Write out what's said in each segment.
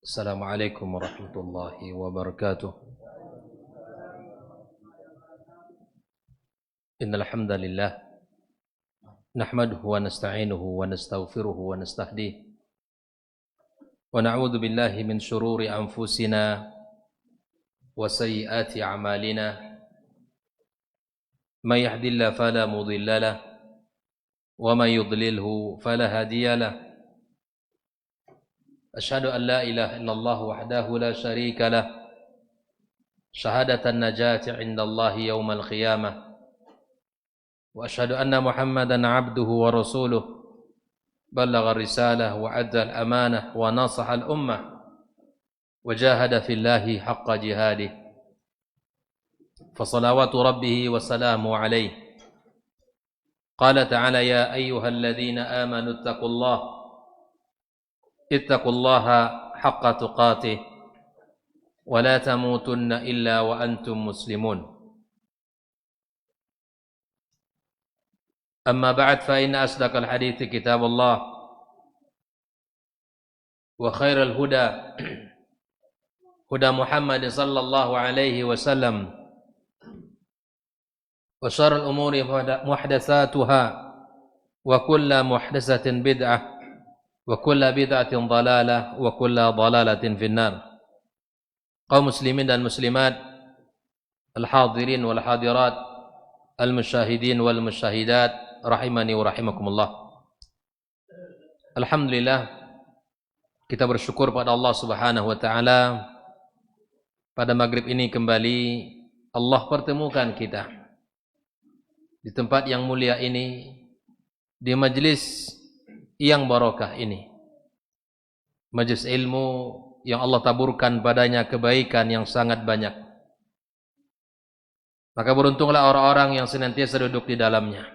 Assalamualaikum warahmatullahi wabarakatuh. Innal hamdalillah nahmaduhu wa nasta'inuhu wa nastaghfiruhu wa nastahdihi wa na'udzu billahi min shururi anfusina wa sayyiati a'malina. May yahdihillahu fala mudilla lahu wa may yudlilhu fala hadiya lahu. Asyhadu an la ilaha illallah wahdahu la syarika lah syahadatan najati 'inda Allah yaumal qiyamah wa asyhadu anna Muhammadan 'abduhu wa rasuluh ballagha risalah wa adda al-amanah wa nasaha al-ummah wa jahada fillahi haqqa jihadih fa salawatu rabbih wa salamu alayhi. Qala ta'ala ya ayyuhalladzina amanu ittaqullaha ittaqullaha haqqa tuqatih wa la tamutunna illa wa antum muslimun. Amma ba'd fa inna asdaqal hadithi kitabullah wa khairal huda huda Muhammad sallallahu alaihi wasallam wa syarrul umuri muhdatsatuha wa kullu muhdatsatin bid'ah wa kullu bid'atin dhalalah wa kullu dhalalatin finnar. Kaum muslimin dan muslimat, al-hadirin wal hadirat, al-musyahidin wal musyahidat, rahimani wa rahimakumullah. Alhamdulillah, kita bersyukur pada Allah Subhanahu wa taala, pada maghrib ini kembali Allah pertemukan kita di tempat yang mulia ini, di majlis yang barakah ini, majlis ilmu yang Allah taburkan padanya kebaikan yang sangat banyak. Maka beruntunglah orang-orang yang senantiasa duduk di dalamnya.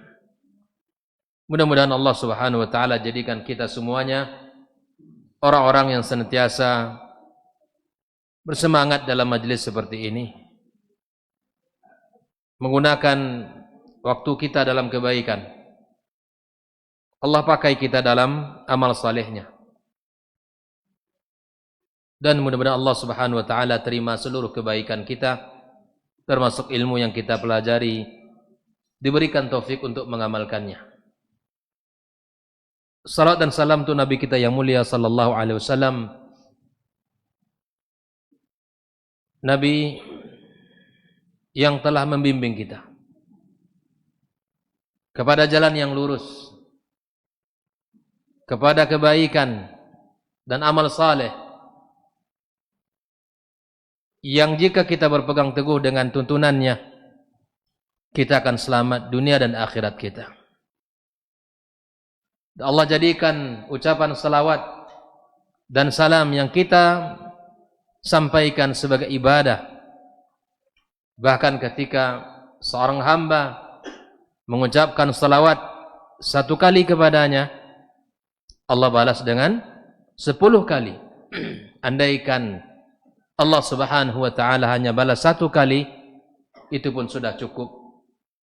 Mudah-mudahan Allah Subhanahu wa taala jadikan kita semuanya orang-orang yang senantiasa bersemangat dalam majlis seperti ini, menggunakan waktu kita dalam kebaikan. Allah pakai kita dalam amal salehnya. Dan mudah-mudahan Allah Subhanahu wa taala terima seluruh kebaikan kita, termasuk ilmu yang kita pelajari, diberikan taufik untuk mengamalkannya. Salat dan salam untuk Nabi kita yang mulia sallallahu alaihi wasallam, Nabi yang telah membimbing kita kepada jalan yang lurus, kepada kebaikan dan amal saleh yang jika kita berpegang teguh dengan tuntunannya, kita akan selamat dunia dan akhirat kita. Allah jadikan ucapan salawat dan salam yang kita sampaikan sebagai ibadah. Bahkan ketika seorang hamba mengucapkan salawat satu kali kepadanya, Allah balas dengan 10 kali. Andaikan Allah Subhanahu wa taala hanya balas 1 kali, itu pun sudah cukup.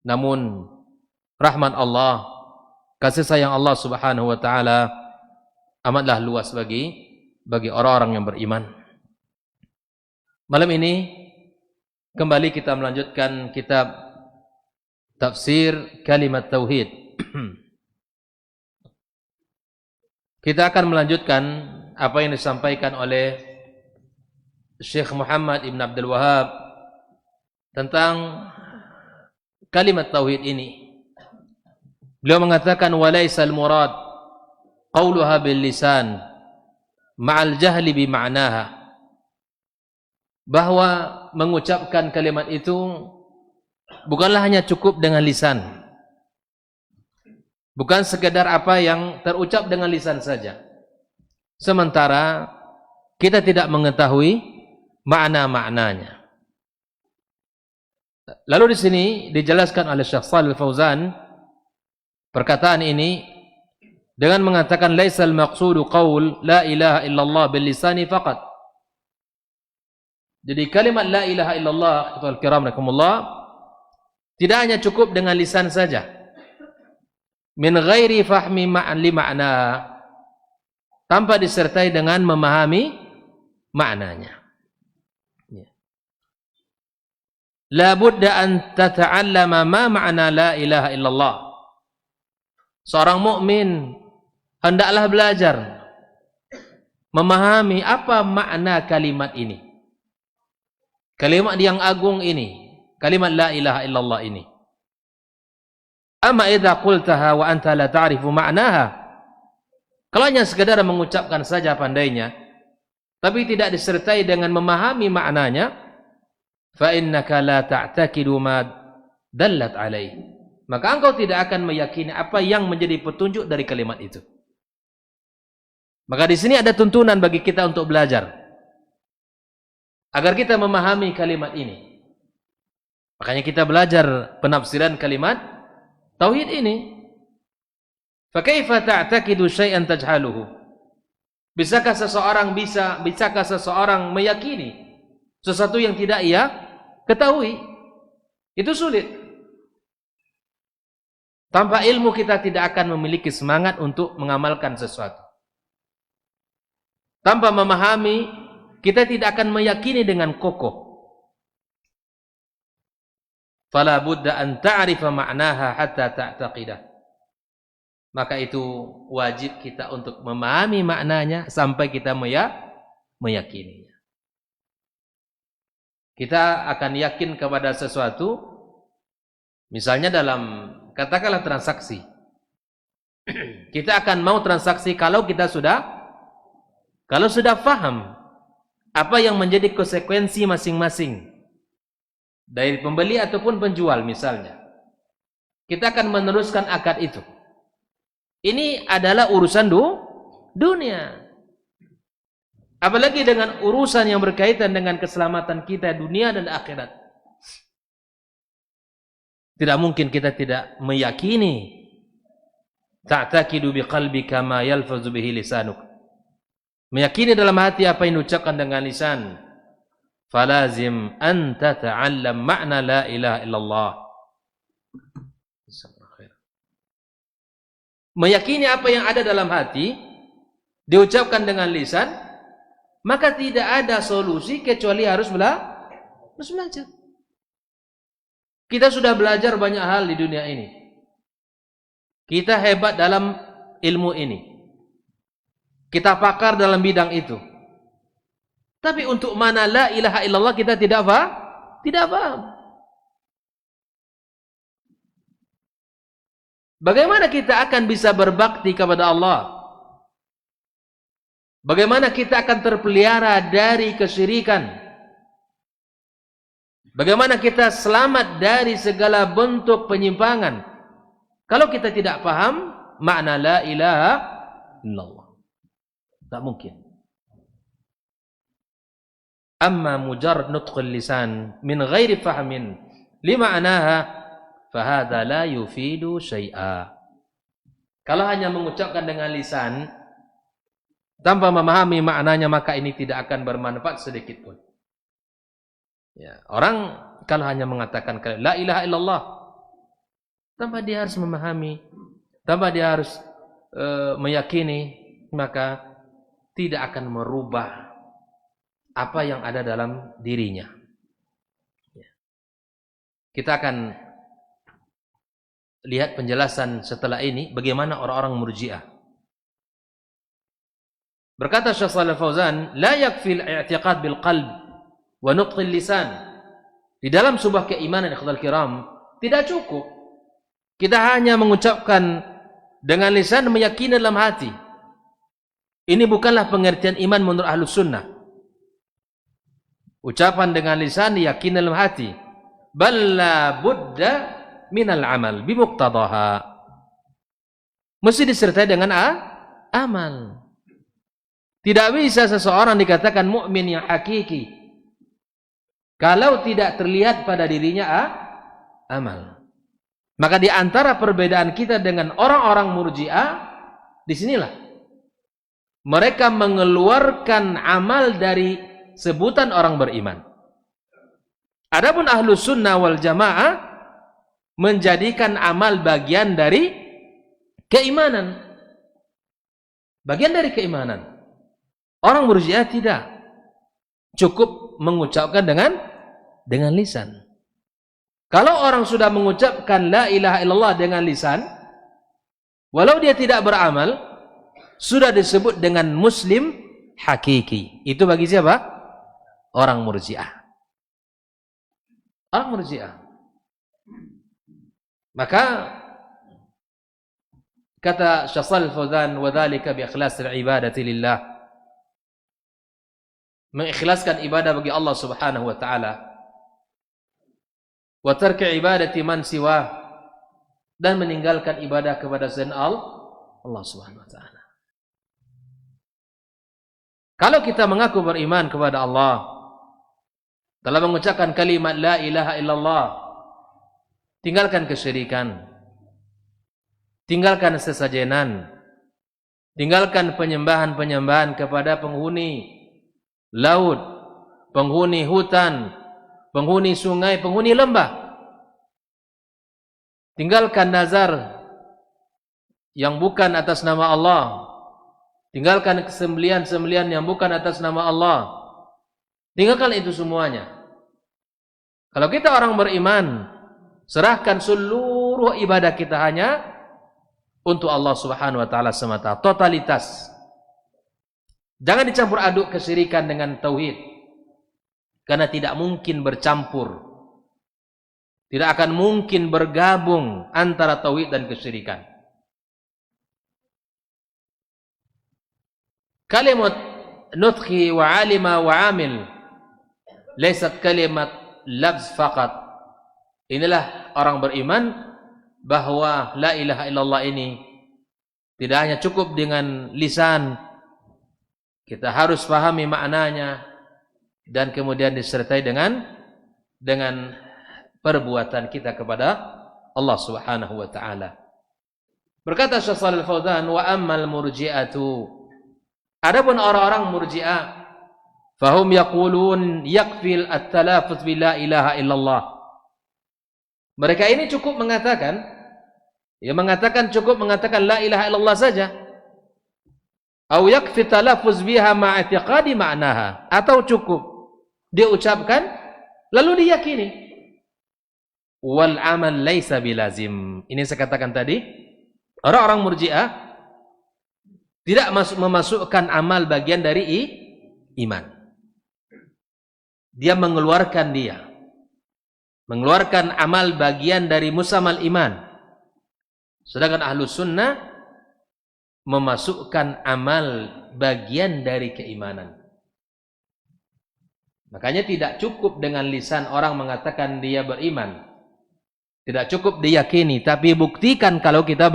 Namun rahmat Allah, kasih sayang Allah Subhanahu wa taala amatlah luas bagi orang-orang yang beriman. Malam ini kembali kita melanjutkan kitab Tafsir Kalimat Tauhid. Kita akan melanjutkan apa yang disampaikan oleh Syekh Muhammad Ibn Abdul Wahab tentang kalimat tauhid ini. Beliau mengatakan walaisal murad qauluha bil lisan ma'al jahli bi ma'naha, bahwa mengucapkan kalimat itu bukanlah hanya cukup dengan lisan, bukan sekedar apa yang terucap dengan lisan saja, sementara kita tidak mengetahui makna-maknanya. Lalu di sini dijelaskan oleh Syekh Shalih Al-Fauzan perkataan ini dengan mengatakan laisal maqsudu qaul la ilaha illallah bil lisani faqat. Jadi kalimat la ilaha illallah, ikhwatul kiram rahimakumullah, tidak hanya cukup dengan lisan saja, min ghairi fahmi ma'li ma'na, tanpa disertai dengan memahami maknanya. Ya. La budda an tata'allama ma ma'na la ilaha illallah. Seorang mukmin hendaklah belajar memahami apa makna kalimat ini. Kalimat yang agung ini, kalimat la ilaha illallah ini. Amma idza qultaha wa anta la ta'rifu ma'naha. Kalau hanya sekadar mengucapkan saja pandainya, tapi tidak disertai dengan memahami maknanya, fa innaka la ta'taqidu ma dallat alaih. Maka engkau tidak akan meyakini apa yang menjadi petunjuk dari kalimat itu. Maka di sini ada tuntunan bagi kita untuk belajar agar kita memahami kalimat ini. Makanya kita belajar penafsiran kalimat tauhid ini. Fa kaifa ta'taqidu syai'an tajhaluhu? Bisakah seseorang meyakini sesuatu yang tidak ia ketahui? Itu sulit. Tanpa ilmu kita tidak akan memiliki semangat untuk mengamalkan sesuatu. Tanpa memahami, kita tidak akan meyakini dengan kokoh. Fala budda an ta'rifa ma'naha hatta ta'taqidah. Maka itu wajib kita untuk memahami maknanya sampai kita meyakininya. Kita akan yakin kepada sesuatu, misalnya dalam katakanlah transaksi. Kita akan mau transaksi kalau sudah faham apa yang menjadi konsekuensi masing-masing dari pembeli ataupun penjual misalnya. Kita akan meneruskan akad itu. Ini adalah urusan dunia. Apalagi dengan urusan yang berkaitan dengan keselamatan kita dunia dan akhirat. Tidak mungkin kita tidak meyakini. Ta'taqidu biqalbika ma yalfazu bihi lisanuk. Meyakini dalam hati apa yang diucapkan dengan lisan. Falazim an tata'allam ma'na la ilaha illallah. Meyakini apa yang ada dalam hati diucapkan dengan lisan, maka tidak ada solusi kecuali harus belajar. Kita sudah belajar banyak hal di dunia ini. Kita hebat dalam ilmu ini. Kita pakar dalam bidang itu. Tapi untuk mana la ilaha illallah kita tidak paham. Bagaimana kita akan bisa berbakti kepada Allah? Bagaimana kita akan terpelihara dari kesyirikan? Bagaimana kita selamat dari segala bentuk penyimpangan? Kalau kita tidak paham makna la ilaha illallah. Tak mungkin. Amma mujarrad nutqul lisan min ghairi fahmin lima'naha fahadha la yufidu syai'a. Kalau hanya mengucapkan dengan lisan tanpa memahami maknanya, maka ini tidak akan bermanfaat sedikit pun. Ya, orang kalau hanya mengatakan la ilaha illallah tanpa dia harus memahami, tanpa dia harus meyakini, maka tidak akan merubah apa yang ada dalam dirinya. Ya. Kita akan lihat penjelasan setelah ini bagaimana orang-orang Murji'ah. Berkata Syekh Shalih Fauzan, la yakfi al-i'tiqad bil qalb wa nutq lisan. Di dalam sebuah keimanan ikhwal kiram tidak cukup kita hanya mengucapkan dengan lisan, meyakini dalam hati. Ini bukanlah pengertian iman menurut Ahlus Sunnah. Ucapan dengan lisan diyakini dalam hati. Bal la budda minal amal bimuqtadaha. Mesti disertai dengan amal. Tidak bisa seseorang dikatakan mukmin yang hakiki kalau tidak terlihat pada dirinya amal. Maka di antara perbedaan kita dengan orang-orang Murji'ah, disinilah mereka mengeluarkan amal dari sebutan orang beriman. Adapun Ahlus Sunnah wal Jamaah menjadikan amal bagian dari keimanan. Bagian dari keimanan. Orang Murji'ah tidak. Cukup mengucapkan dengan lisan. Kalau orang sudah mengucapkan la ilaha illallah dengan lisan, walau dia tidak beramal, sudah disebut dengan muslim hakiki. Itu bagi siapa? Orang Murji'ah. Orang Murji'ah. Maka kata Syekh Shalih Al-Fauzan, wa dzalika bi ikhlasil ibadati lillah. Mengikhlaskan ibadah bagi Allah Subhanahu wa taala. Wa tarki ibadati man siwa, dan meninggalkan ibadah kepada selain Allah Subhanahu wa taala. Kalau kita mengaku beriman kepada Allah, telah mengucapkan kalimat la ilaha illallah, tinggalkan kesyirikan, tinggalkan sesajenan, tinggalkan penyembahan-penyembahan kepada penghuni laut, penghuni hutan, penghuni sungai, penghuni lembah. Tinggalkan nazar yang bukan atas nama Allah. Tinggalkan kesembelian-sembelian yang bukan atas nama Allah. Tinggalkan itu semuanya. Kalau kita orang beriman, serahkan seluruh ibadah kita hanya untuk Allah Subhanahu wa taala semata, totalitas. Jangan dicampur aduk kesyirikan dengan tauhid. Karena tidak mungkin bercampur. Tidak akan mungkin bergabung antara tauhid dan kesyirikan. Kalimat nutqi wa alima wa amil laysat kalimat lafz faqat. Inilah orang beriman bahwa la ilaha illallah ini tidak hanya cukup dengan lisan, kita harus pahami maknanya dan kemudian disertai dengan perbuatan kita kepada Allah Subhanahu wa taala. Berkata Syekh Shalih Al-Fauzan, wa ammal murji'atu, adapun orang-orang Murji'ah, fahum yaqulun yakfil at-talaffuz bi la ilaha illallah. Mereka ini cukup mengatakan, cukup mengatakan la ilaha illallah saja. Atau yakfi talaffuz biha ma'atiqadi ma'naha, atau cukup dia ucapkan lalu diyakini. Wal amal laisa bilazim. Ini saya katakan tadi, orang-orang Murji'ah tidak memasukkan amal bagian dari iman. Dia mengeluarkan amal bagian dari musamal iman. Sedangkan Ahlus Sunnah memasukkan amal bagian dari keimanan. Makanya tidak cukup dengan lisan orang mengatakan dia beriman. Tidak cukup diyakini, tapi buktikan kalau kita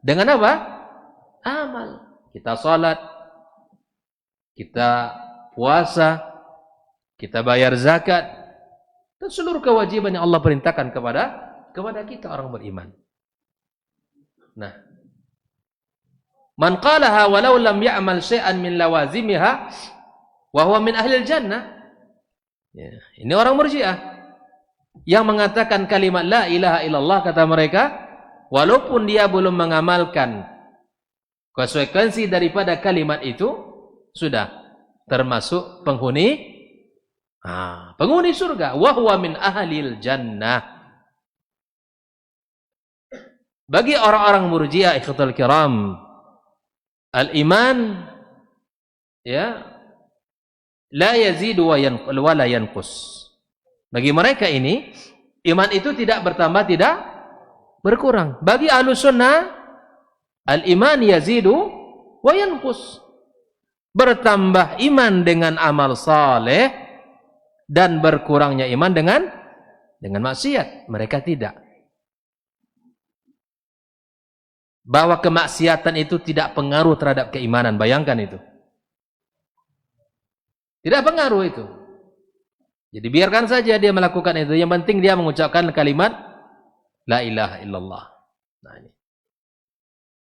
dengan apa? Amal. Kita salat, kita puasa, kita bayar zakat, dan seluruh kewajiban yang Allah perintahkan kepada kita orang beriman. Nah, man qalaha walau lam ya'mal syai'an min lawazimiha wa huwa min ahlil jannah. Ya, ini orang Murji'ah yang mengatakan kalimat la ilaha illallah, kata mereka, walaupun dia belum mengamalkan konsekuensi daripada kalimat itu, sudah termasuk penghuni surga. Wa huwa min ahlil jannah. Bagi orang-orang Murji'ah, ikhwatul kiram, al-iman la yazidu wa la yanqus. Bagi mereka ini, iman itu tidak bertambah, tidak berkurang. Bagi Ahlus Sunnah, al-iman yazidu wa yanqus. Bertambah iman dengan amal saleh dan berkurangnya iman dengan maksiat. Mereka tidak. Bahwa kemaksiatan itu tidak pengaruh terhadap keimanan. Bayangkan itu. Tidak pengaruh itu. Jadi biarkan saja dia melakukan itu. Yang penting dia mengucapkan kalimat la ilaha illallah. Nah, ini.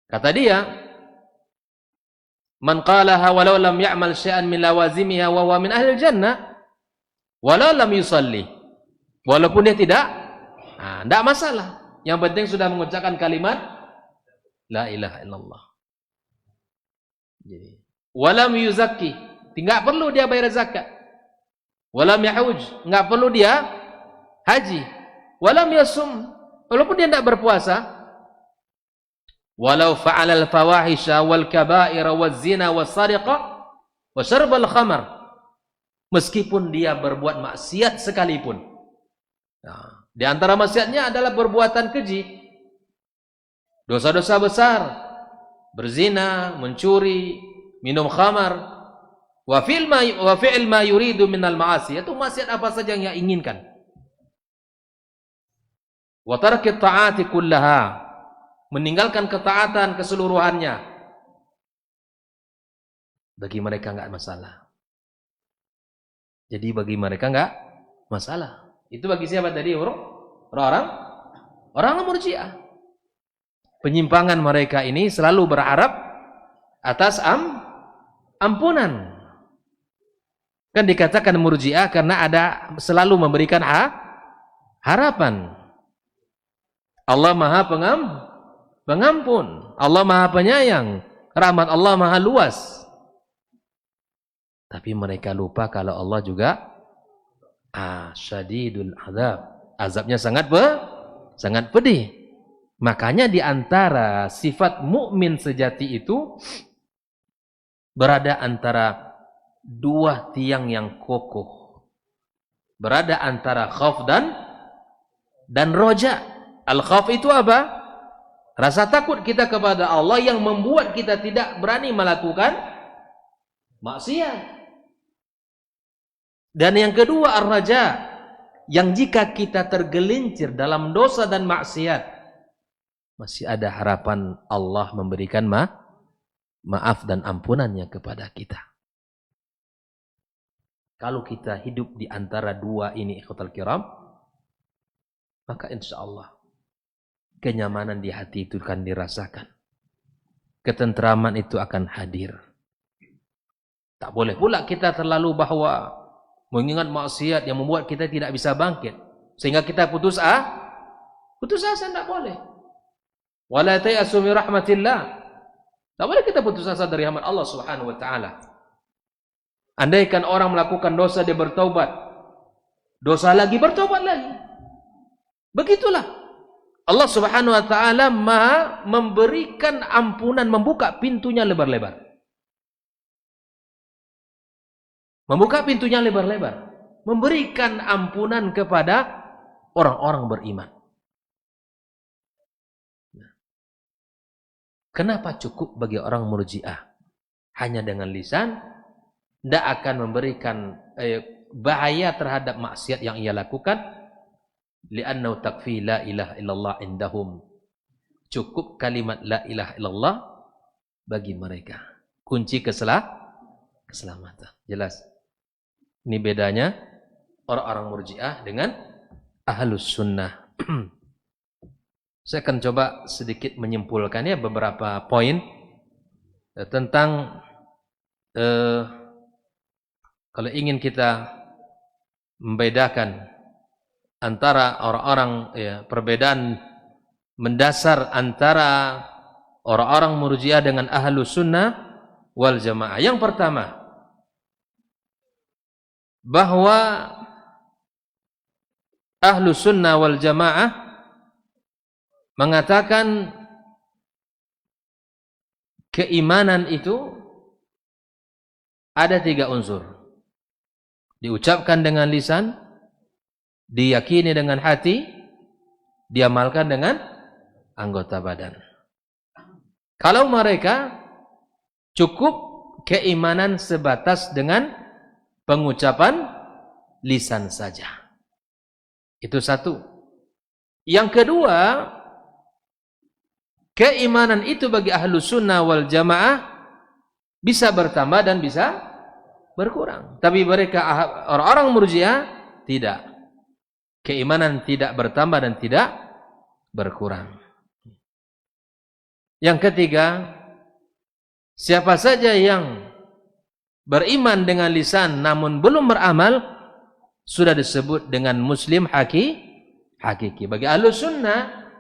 Kata dia, man qalaha walau lam ya'mal syai'an min lawazimiha wa huwa min ahli jannah walau lam yusalli. Walaupun dia tidak masalah. Yang penting sudah mengucapkan kalimat la ilaha illallah. Jadi, walam yuzakki, tidak perlu dia bayar zakat. Walam yahuj, enggak perlu dia haji. Walam yasum, walaupun dia tidak berpuasa. Walau fa'alal fawahisha wal kaba'ira waz zina was sariqah wa syarbal khamar, meskipun dia berbuat maksiat sekalipun. Nah, di antara maksiatnya adalah perbuatan keji, dosa-dosa besar, berzina, mencuri, minum khamar, wa fi'il ma yuridu minal ma'asi, itu maksiat apa saja yang ia inginkan. Wa tarki ta'ati kullaha, meninggalkan ketaatan keseluruhannya. Bagi mereka enggak masalah. Jadi bagi mereka enggak masalah. Itu bagi siapa tadi? Orang Murji'ah. Penyimpangan mereka ini selalu berharap atas ampunan. Kan dikatakan Murji'ah karena ada selalu memberikan harapan. Allah Maha Pengampun, Allah Maha Penyayang, rahmat Allah Maha luas. Tapi mereka lupa kalau Allah juga syadidul azab. Azabnya sangat pedih. Makanya di antara sifat mukmin sejati itu berada antara dua tiang yang kokoh. Berada antara khauf dan roja. Al-khauf itu apa? Rasa takut kita kepada Allah yang membuat kita tidak berani melakukan maksiat. Dan yang kedua ar-raja, yang jika kita tergelincir dalam dosa dan maksiat, masih ada harapan Allah memberikan maaf dan ampunannya kepada kita. Kalau kita hidup di antara dua ini, ikhwatal kiram, maka insya Allah kenyamanan di hati itu akan dirasakan. Ketentraman itu akan hadir. Tak boleh pula kita terlalu bahwa mengingat maksiat yang membuat kita tidak bisa bangkit, sehingga kita putus asa, tidak boleh. Wala tayasu min rahmatillah. Tak boleh kita putus asa dari rahmat Allah Subhanahu wa taala. Andaikan orang melakukan dosa dia bertaubat, dosa lagi bertaubat lagi. Begitulah. Allah Subhanahu wa taala Maha memberikan ampunan, membuka pintunya lebar-lebar. Membuka pintunya lebar-lebar, memberikan ampunan kepada orang-orang beriman. Kenapa cukup bagi orang Murji'ah hanya dengan lisan, tidak akan memberikan bahaya terhadap maksiat yang ia lakukan? Li'annahu takfi la ilaha illallah indahum. Cukup kalimat la ilaha illallah bagi mereka. Kunci keselamatan. Jelas. Ini bedanya orang-orang Murji'ah dengan Ahlus Sunnah. Saya akan coba sedikit menyimpulkannya beberapa poin tentang kalau ingin kita membedakan antara orang-orang, perbedaan mendasar antara orang-orang Murji'ah dengan Ahlus Sunnah wal Jamaah. Yang pertama, bahwa Ahlus Sunnah wal Jamaah mengatakan keimanan itu ada 3 unsur. Diucapkan dengan lisan, diyakini dengan hati, diamalkan dengan anggota badan. Kalau mereka cukup keimanan sebatas dengan pengucapan lisan saja. Itu satu. Yang kedua, keimanan itu bagi Ahlus Sunnah wal Jamaah bisa bertambah dan bisa berkurang. Tapi mereka orang-orang Murji'ah tidak. Keimanan tidak bertambah dan tidak berkurang. Yang ketiga, siapa saja yang beriman dengan lisan namun belum beramal, sudah disebut dengan muslim hakiki. Bagi Ahlus Sunnah,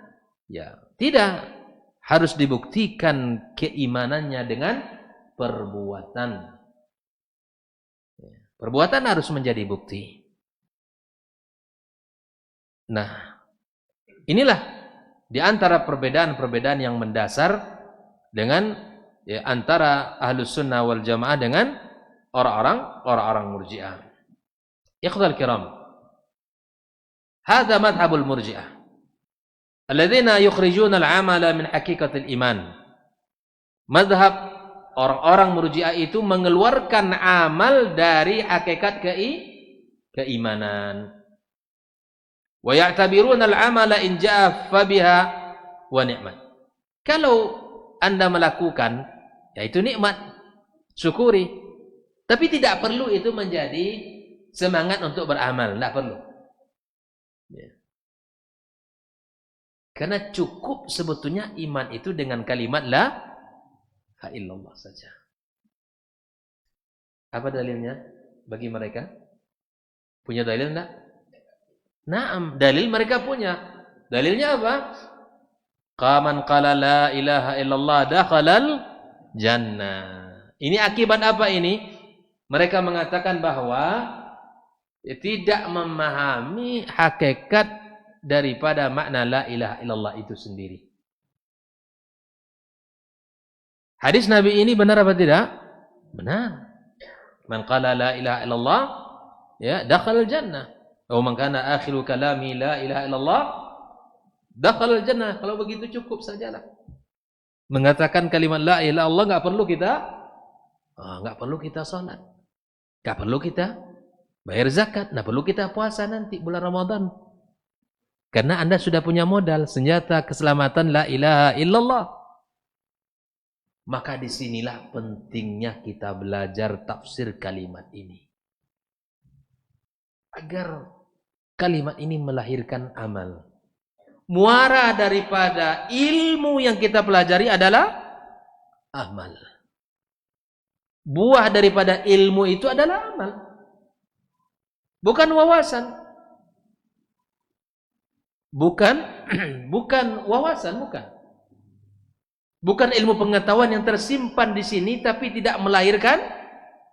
ya tidak harus dibuktikan keimanannya dengan perbuatan. Perbuatan harus menjadi bukti. Nah, inilah di antara perbedaan-perbedaan yang mendasar dengan antara Ahlus Sunnah wal Jamaah dengan orang-orang Murji'ah. Ikhwal kiram, hadza madhhabul Murji'ah alladzina yukhrijuna al-'amala min haqiqatil iman. Madhab orang-orang Murji'ah itu mengeluarkan amal dari hakikat keimanan. Wa ya'tabiruna al-'amala in ja'a fa biha wa ni'mat. Kalau Anda melakukan, yaitu nikmat, syukuri. Tapi tidak perlu itu menjadi semangat untuk beramal, tidak perlu. Ya. Karena cukup sebetulnya iman itu dengan kalimat la ilaha illallah saja. Apa dalilnya bagi mereka? Punya dalil enggak? Naam, dalil mereka punya. Dalilnya apa? Qaman qala la ilaha illallah dakhalal jannah. Ini akibat apa ini? Mereka mengatakan bahwa tidak memahami hakikat daripada makna la ilaha illallah itu sendiri. Hadis Nabi ini benar apa tidak? Benar. Man qala la ilaha illallah ya dakhalal jannah. Wa man kana akhiru kalami la ilaha illallah dakhalal jannah. Kalau begitu cukup sajalah. Mengatakan kalimat la ilaha illallah enggak perlu kita salat. Enggak perlu kita bayar zakat, enggak perlu kita puasa nanti bulan Ramadan. Karena Anda sudah punya modal senjata keselamatan la ilaha illallah. Maka disinilah pentingnya kita belajar tafsir kalimat ini. Agar kalimat ini melahirkan amal. Muara daripada ilmu yang kita pelajari adalah amal. Buah daripada ilmu itu adalah amal. Bukan wawasan. Bukan wawasan, bukan. Bukan ilmu pengetahuan yang tersimpan di sini tapi tidak melahirkan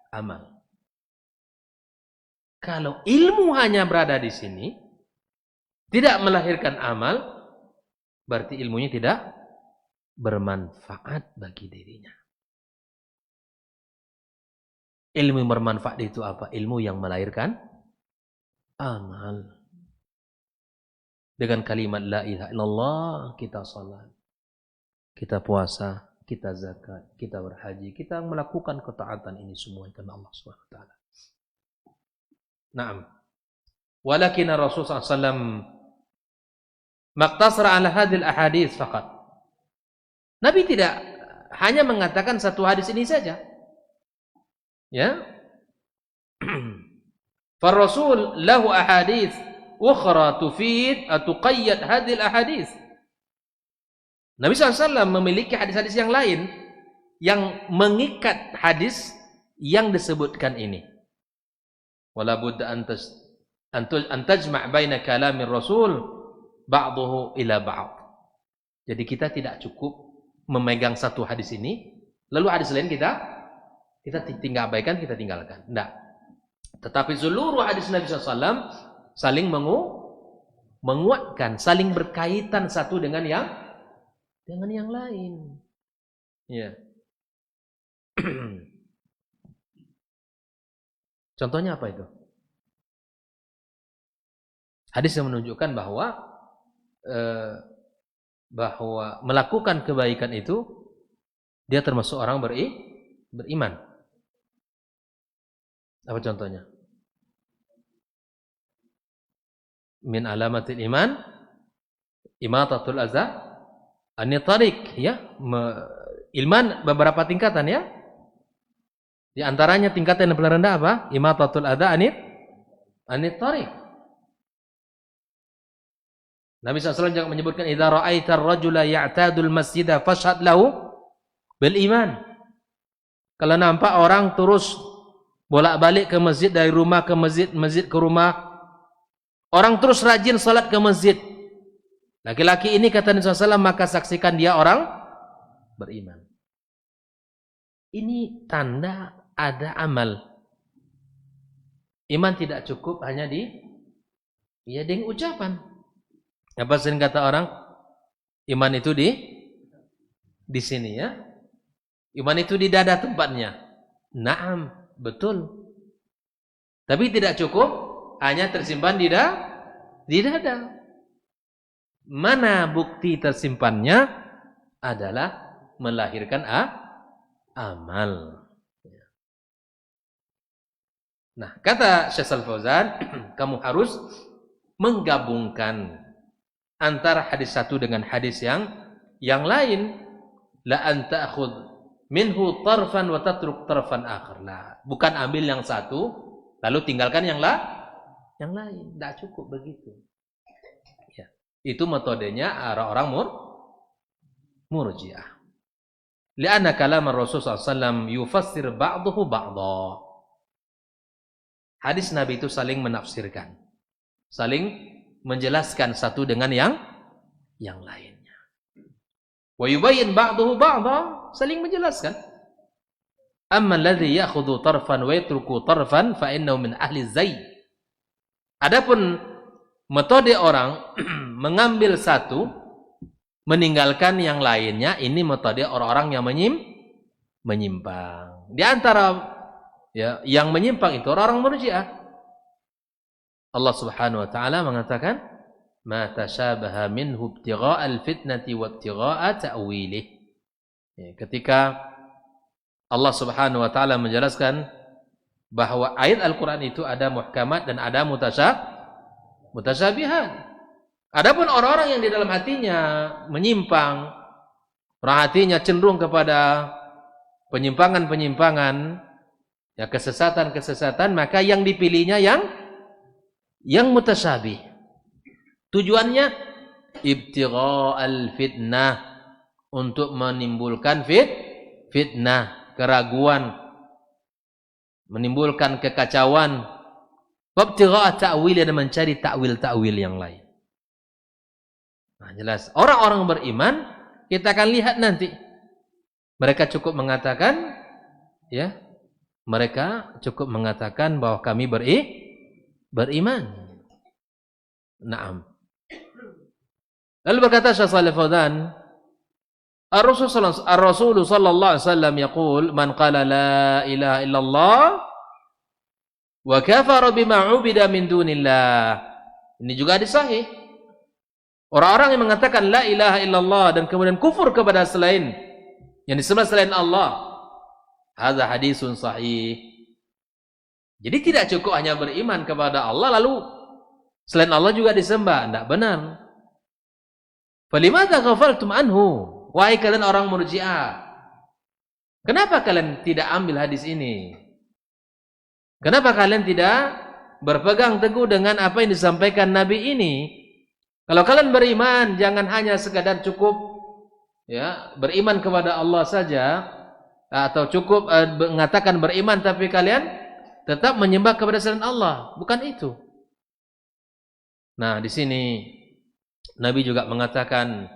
amal. Kalau ilmu hanya berada di sini, tidak melahirkan amal, berarti ilmunya tidak bermanfaat bagi dirinya. Ilmu yang bermanfaat itu apa? Ilmu yang melahirkan amal. Dengan kalimat la ilaha illallah kita salat, kita puasa, kita zakat, kita berhaji, kita melakukan ketaatan ini semua karena Allah Subhanahu wa taala. Naam. Walakin Rasulullah SAW maqtasara ala hadhil ahadits faqat. Nabi tidak hanya mengatakan satu hadis ini saja. Ya. Fa Rasul lahu ahadits ukhra tufid tuqayyad hadhil ahadits. Nabi SAW memiliki hadis-hadis yang lain yang mengikat hadis yang disebutkan ini. Wala budda an tajma' baina kalamir Rasul ba'dahu ila ba'd. Jadi kita tidak cukup memegang satu hadis ini lalu hadis lain kita tinggal abaikan, kita tinggalkan. Tidak. Tetapi seluruh hadis Nabi SAW saling menguatkan, saling berkaitan satu dengan yang lain. Ya. Contohnya apa itu? Hadis yang menunjukkan bahwa melakukan kebaikan itu dia termasuk orang beriman. Apa contohnya? Min alamatil iman imatatul adza anit tariq, ya. Iman beberapa tingkatan, ya. Di antaranya tingkatan yang paling rendah apa? Imatatul adza anit tariq. Nabi SAW juga menyebutkan idza ra'aita ar-rajula ya'tadul masjida fashhad lahu bil iman. Kalau nampak orang terus bolak-balik ke masjid, dari rumah ke masjid, masjid ke rumah, orang terus rajin salat ke masjid, laki-laki ini kata Nabi SAW, maka saksikan dia orang beriman. Ini tanda ada amal. Iman tidak cukup hanya dengan ucapan. Apa sering kata orang? Iman itu di sini ya. Iman itu di dada tempatnya. Naam, betul. Tapi tidak cukup hanya tersimpan di dada. Mana bukti tersimpannya? Adalah melahirkan amal. Nah, kata Syekh Al-Fauzan, kamu harus menggabungkan antara hadis satu dengan hadis yang lain. La an ta'khudh minhu tarfan wa tatruk tarfan akhar. Lah, bukan ambil yang satu lalu tinggalkan yang lain. Tidak cukup begitu. Ya. Itu metodenya orang-orang Murji'ah. Lianna kalam Rasul SAW yufassir ba'dahu ba'dha. Hadis Nabi itu saling menafsirkan, saling menjelaskan satu dengan yang lainnya. Wa yubayyin ba'dahu ba'dha, saling menjelaskan. Amma alladhi ya'khudhu tarfan wa yatruku tarfan fa innahu min ahli zayy. Adapun metode orang mengambil satu meninggalkan yang lainnya, ini metode orang-orang yang menyimpang. Di antara yang menyimpang itu orang-orang Murji'ah. Allah Subhanahu wa taala mengatakan, "Ma tashabaha minhu ibtigha'al fitnati wa ibtigha'a ta'wilih." Ketika Allah Subhanahu wa taala menjelaskan bahwa ayat Al-Qur'an itu ada muhkamat dan ada mutasyabihat. Adapun orang-orang yang di dalam hatinya menyimpang, orang hatinya cenderung kepada penyimpangan-penyimpangan, ya kesesatan-kesesatan, maka yang dipilihnya yang mutasyabih. Tujuannya ibtigha'al fitnah, untuk menimbulkan fitnah, keraguan, menimbulkan kekacauan. Ibtigha'a ta'wil, dan mencari takwil-takwil yang lain. Nah, jelas orang-orang beriman kita akan lihat nanti. Mereka cukup mengatakan, mereka cukup mengatakan bahwa kami beriman. Naam. Lalu berkata Syekh Shalih Fauzan, Ar-Rasul sallallahu alaihi wasallam yaqul, man qala la ilaha illallah wa kafara bima ubida min dunillah. Ini juga hadis sahih. Orang-orang yang mengatakan la ilaha illallah dan kemudian kufur kepada selain yang disembah selain Allah, hadza hadisun sahih. Jadi tidak cukup hanya beriman kepada Allah lalu selain Allah juga disembah, tidak benar. Falimata ghafaltum anhu, wahai kalian orang Murji'ah, kenapa kalian tidak ambil hadis ini? Kenapa kalian tidak berpegang teguh dengan apa yang disampaikan Nabi ini? Kalau kalian beriman, jangan hanya sekadar cukup beriman kepada Allah saja, atau cukup mengatakan beriman tapi kalian tetap menyembah kepada selain Allah. Bukan itu. Nah, di sini Nabi juga mengatakan,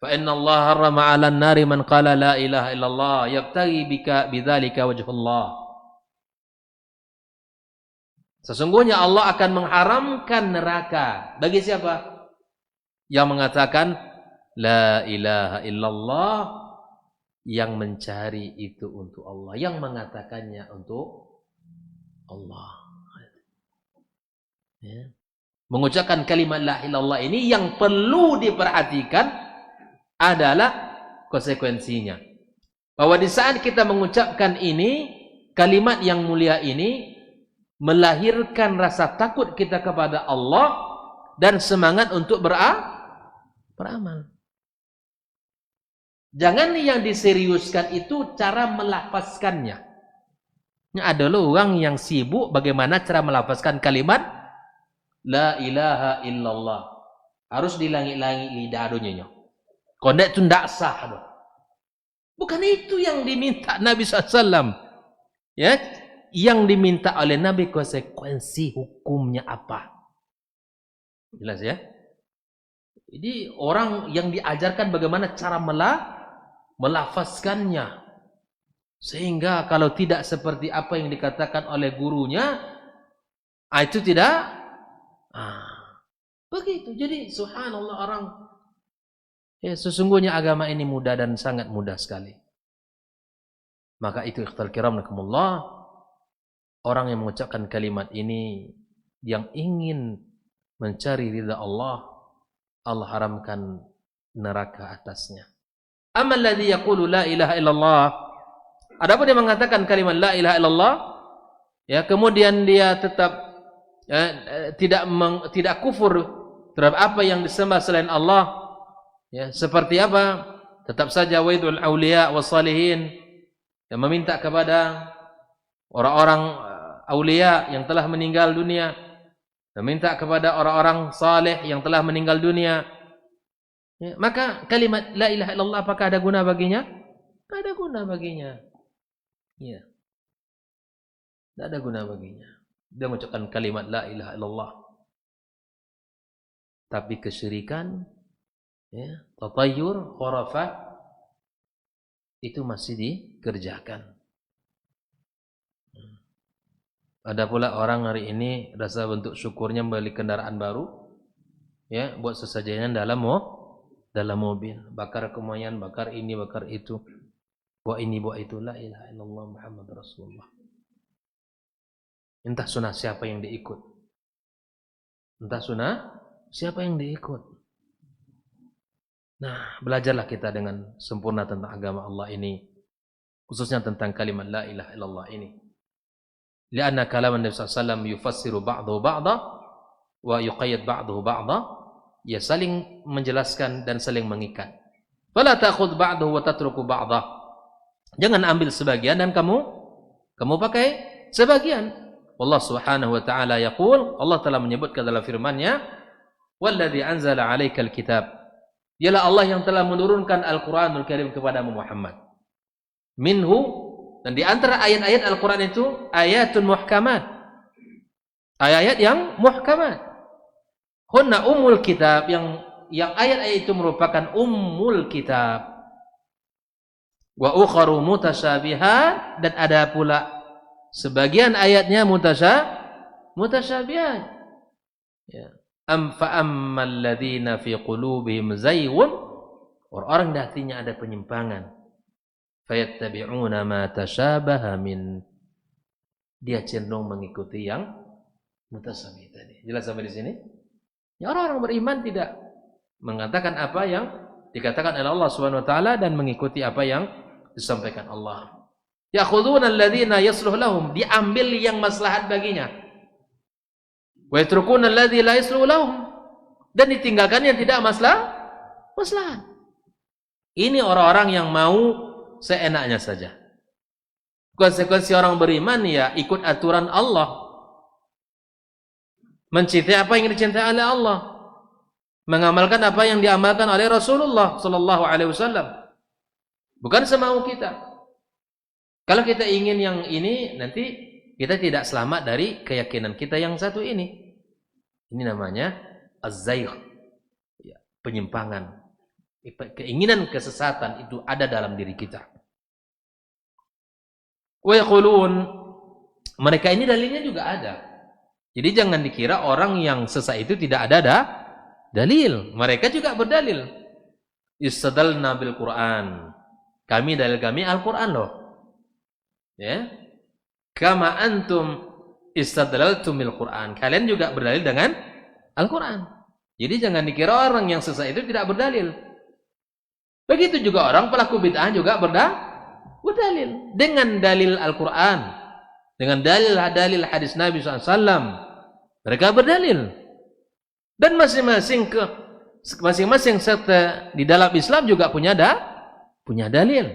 fa inna Allah harrama 'alan nari man qala la ilaha illallah yabtaghi bika bidzalika wajhullah. Sesungguhnya Allah akan mengharamkan neraka bagi siapa? Yang mengatakan la ilaha illallah, yang mencari itu untuk Allah, yang mengatakannya untuk Allah. Mengucapkan kalimat la ilaha illallah ini yang perlu diperhatikan adalah konsekuensinya. Bahwa di saat kita mengucapkan ini, kalimat yang mulia ini melahirkan rasa takut kita kepada Allah dan semangat untuk beramal. Jangan yang diseriuskan itu cara melafazkannya. Ada loh orang yang sibuk bagaimana cara melafazkan kalimat la ilaha illallah. Harus dilangit-langit lidah adonnya. Kalau itu tidak sah. Bukan itu yang diminta Nabi SAW. Yang diminta oleh Nabi konsekuensi hukumnya apa. Jelas ya? Jadi orang yang diajarkan bagaimana cara melafazkannya. Sehingga kalau tidak seperti apa yang dikatakan oleh gurunya, Itu tidak. Begitu. Jadi subhanallah orang, ya sesungguhnya agama ini mudah dan sangat mudah sekali. Maka itu ikhtal kiram nakumullah, orang yang mengucapkan kalimat ini yang ingin mencari ridha Allah, Allah haramkan neraka atasnya. Amal ladzi yaqulu la ilaha illallah, adapun dia mengatakan kalimat la ilaha illallah, ya kemudian dia tetap tidak kufur terhadap apa yang disembah selain Allah, ya seperti apa? Tetap saja waidul auliya was salihin, yang meminta kepada orang-orang aulia yang telah meninggal dunia, meminta kepada orang-orang saleh yang telah meninggal dunia. Ya, maka kalimat la ilaha illallah apakah ada guna baginya? Tidak ada guna baginya. Ya. Tidak ada guna baginya. Dia mengucapkan kalimat la ilaha illallah, tapi kesyirikan, ya, tatayyur, khurafat itu masih dikerjakan. Ada pula orang hari ini rasa bentuk syukurnya membeli kendaraan baru, ya, buat sesajennya dalam mobil, bakar kemayan, bakar ini, bakar itu, buat ini, buat itu. La ilaha illallah Muhammad Rasulullah. Entah sunnah siapa yang diikut, entah sunnah siapa yang diikut. Nah, belajarlah kita dengan sempurna tentang agama Allah ini, khususnya tentang kalimat la ilaha illallah ini. Lianna kalam Nabi sallallahu alaihi wasallam yufassiru ba'dahu ba'da wa yuqayyid ba'dahu ba'da. Ya saling menjelaskan dan saling mengikat. Fala ta'khudh ba'dahu wa tatruku ba'dah. Jangan ambil sebagian dan kamu pakai sebagian. Allah Subhanahu wa taala yaqul, Allah telah menyebutkan dalam firman-Nya, "Walladzi anzala 'alaikal kitab." Ialah Allah yang telah menurunkan Al-Qur'anul Karim kepadamu Muhammad. Minhu, dan di antara ayat-ayat Al-Qur'an itu ayatun muhkamat. Ayat-ayat yang muhkamat. Hunna ummul kitab, yang ayat-ayat itu merupakan ummul kitab. Wa ukharu mutasyabihat, dan ada pula sebagian ayatnya mutasyabihat. Ya. Fa'ammal ladzina fi qulubihim zayghun, orang di hatinya ada penyimpangan. Fayattabi'una ma tasyabaha min, dia cenderung mengikuti yang mutasyabih tadi. Jelas sampai di sini? Ya, orang-orang beriman tidak mengatakan apa yang dikatakan oleh Allah Subhanahu wa taala dan mengikuti apa yang disampaikan Allah. Ya'khuduna alladhina yasluh lahum, diambil yang maslahat baginya. Wa yatrukuna alladhi la yasluh lahum, dan ditinggalkan yang tidak maslahat. Ini orang-orang yang mau seenaknya saja. Konsekuensi orang beriman ya ikut aturan Allah. Mencintai apa yang dicintai oleh Allah, mengamalkan apa yang diamalkan oleh Rasulullah sallallahu alaihi wasallam, bukan semau kita. Kalau kita ingin yang ini, nanti kita tidak selamat dari keyakinan kita yang satu ini. Ini namanya az-zaygh, ya, penyimpangan. Keinginan kesesatan itu ada dalam diri kita. Wa yaqulun, mereka ini dalilnya juga ada. Jadi jangan dikira orang yang sesat itu tidak ada dalil. Mereka juga berdalil. Istadalna bil Quran. Dalil kami Al-Quran loh. Ya. Kama antum istadlaltum bil Quran. Kalian juga berdalil dengan Al-Quran. Jadi jangan dikira orang yang sesat itu tidak berdalil. Begitu juga orang pelaku bid'ah juga berdalil dengan dalil Al-Quran, dengan dalil hadis Nabi SAW. Mereka berdalil. Dan masing-masing sekte di dalam Islam juga punya dalil.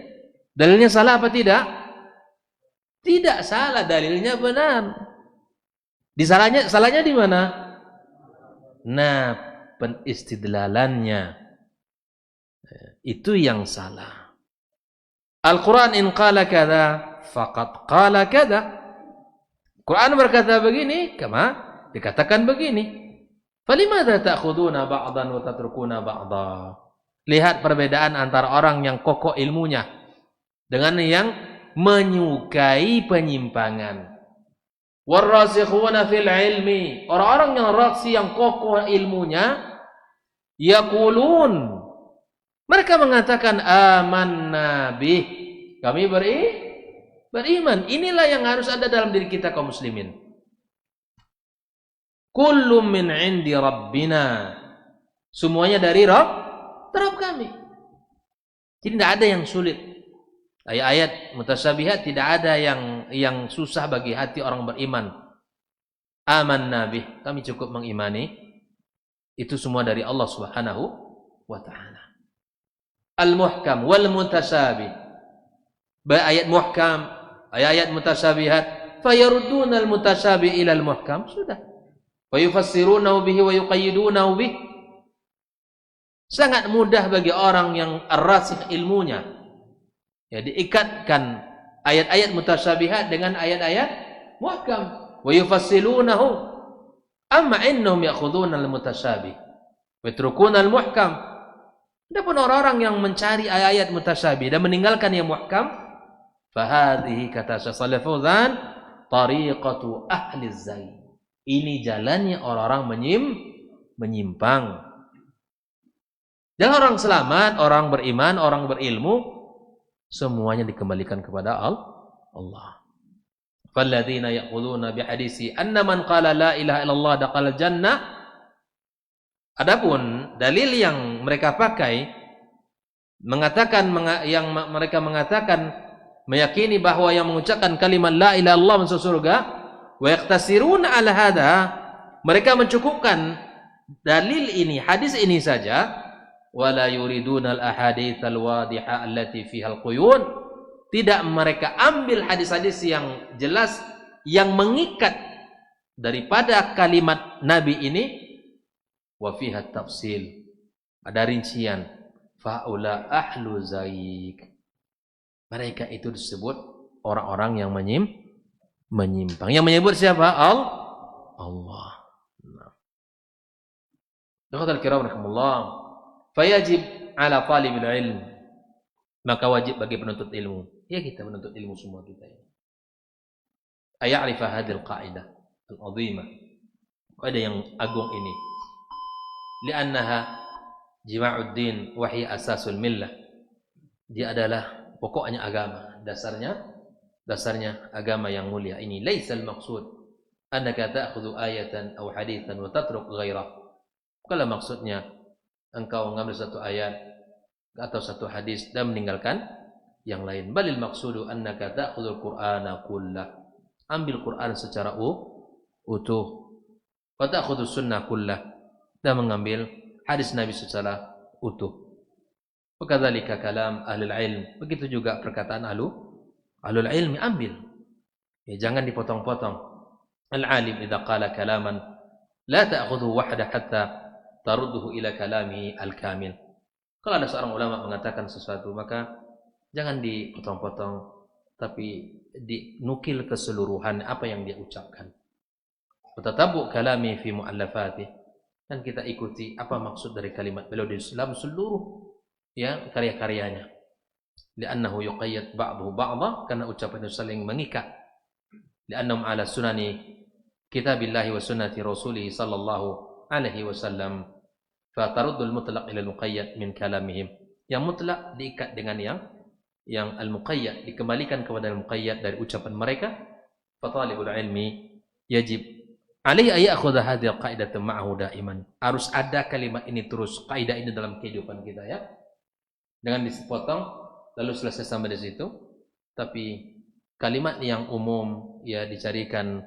Dalilnya salah apa tidak? Tidak salah, dalilnya benar. Salahnya di mana? Nah, penistidlalannya itu yang salah. Al-Quran in qala kadza faqad qala kadza. Quran berkata begini, dikatakan begini. Falimadza ta'khuduna ba'dan wa tatrukuna ba'dha. Lihat perbedaan antara orang yang kokoh ilmunya dengan yang menyukai penyimpangan. Warrasikhuna fil ilmi, orang-orang yang raksi, yang kokoh ilmunya, yaqulun, mereka mengatakan amanna bih, kami beriman. Inilah yang harus ada dalam diri kita kaum muslimin. Kullum min indi rabbina, semuanya dari Rabb kami. Jadi tidak ada yang sulit. Ayat-ayat mutasyabihat tidak ada yang susah bagi hati orang beriman. Amanna bih, kami cukup mengimani. Itu semua dari Allah Subhanahu wa ta'ala. Al-muhkam wal mutasabih. Ayat muhkam, ayat mutasyabihat, fayarudduna al-mutasabih ila al-muhkam, sudah. Wa yufassirunahu bihi wa yuqayyidunahu bih. Sangat mudah bagi orang yang ar-rasikh ilmunya, ya, diikatkan ayat-ayat mutasyabihat dengan ayat-ayat muhkam. Wa yufassilunahu, amma innahum ya'khuduna al-mutasyabih wa yatrukuna al-muhkam. Adapun orang-orang yang mencari ayat-ayat mutasyabih dan meninggalkan yang muhkam, fahadhihi, kata Syekh Shalih Fauzan, tariqatu ahli zai. Ini jalannya orang-orang menyimpang. Jangan orang selamat, orang beriman, orang berilmu, semuanya dikembalikan kepada Allah. Falladzina yaquluna bihadisi anna man qala la ilaha illallah dakhala jannah. Adapun dalil yang mereka pakai mereka mengatakan meyakini bahwa yang mengucapkan kalimat la ilaha illallah masuk surga, wa yaqtasiruna ala hada, mereka mencukupkan dalil ini, hadis ini saja, wala yuriduna al-ahadits al-wadihah allati fiha al-quyun, tidak mereka ambil hadis-hadis yang jelas yang mengikat daripada kalimat Nabi ini, wa fiha tafsil, ada rincian, faula ahlu zaik, mereka itu disebut orang-orang yang menyimpang. Yang menyebut siapa? Allah. Ikhwatal kiram rahimakumullah, fayajib ala talibil ilm, maka wajib bagi penuntut ilmu, ya kita menuntut ilmu semua kita ya, aya'rifa hadhil qa'idah al-'azimah, kaidah yang agung ini, li'annaha jima'uddin wa hiya asasul millah, dia adalah pokoknya agama, dasarnya agama yang mulia ini. Laisal maqsud annaka ta'khudhu ayatan aw haditsan wa tatruk ghairah, kalau maksudnya engkau mengambil satu ayat atau satu hadis dan meninggalkan yang lain. Balil maqsudu annaka ta'khudhul qur'ana kullah, ambil Quran secara utuh, wa ta'khudhus sunnah kullah, dan mengambil hadis Nabi secara utuh. Wakadzalika kalam ahlul ilm, begitu juga perkataan ahlul ilmi, ambil, ya, jangan dipotong-potong. Al-alim idza qala kalaman la ta'khudhu wahda hatta tarudduhu ila kalami al-kamil. Kalau ada seorang ulama mengatakan sesuatu, maka jangan dipotong-potong, tapi dinukil keseluruhan apa yang dia ucapkan. Tatabu kalami fi mu'allafati, dan kita ikuti apa maksud dari kalimat beliau di dalam seluruh, ya, karya-karyanya. Li'annahu yuqayyad ba'dahu ba'dha, karena ucapan itu saling mengikat. Li'annahum ala sunani kitabillahi wa sunnati rasulih sallallahu alaihi wasallam, fa taruddul mutlaq ila al-muqayyad min kalamihim. Yang mutlak diikat dengan yang al-muqayyad, dikembalikan kepada al-muqayyad dari ucapan mereka. Fa talibul ilmi yajib alaihi ay ya'khudha hadhihi al-qa'idata ma'ahu daiman. Harus ada kalimat ini terus, kaidah ini dalam kehidupan kita, ya. Jangan dipotong lalu selesai sampai di situ, tapi kalimat yang umum, ya, dicarikan,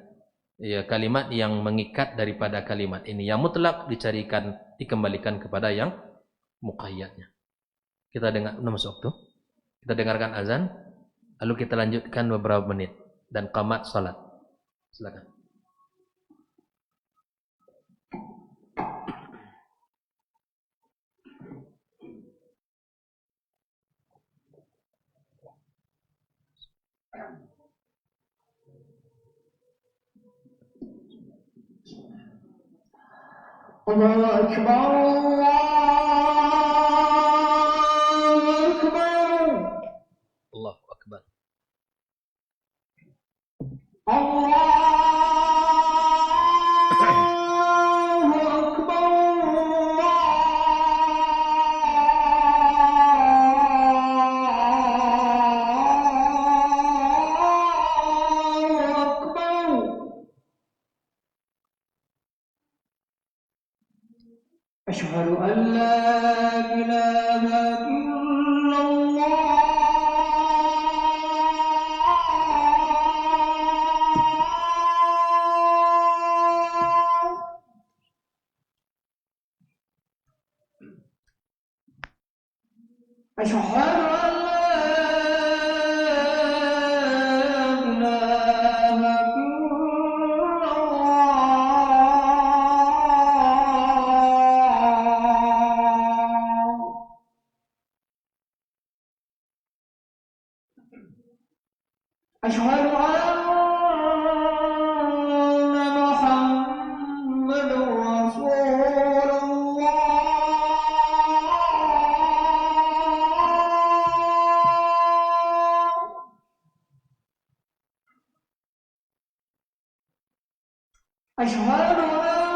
ya, kalimat yang mengikat daripada kalimat ini, yang mutlak dicarikan, dikembalikan kepada yang muqayyadnya. Kita dengar, masuk waktu, kita dengarkan azan, lalu kita lanjutkan beberapa menit dan qamat salat. Silakan. Allahu Akbar, Allahu Akbar, Allahu Akbar. Allah. أشهد أن لا إله إلا الله أشهد أن لا إله إلا الله أشهد أن محمد رسول الله أشهد أن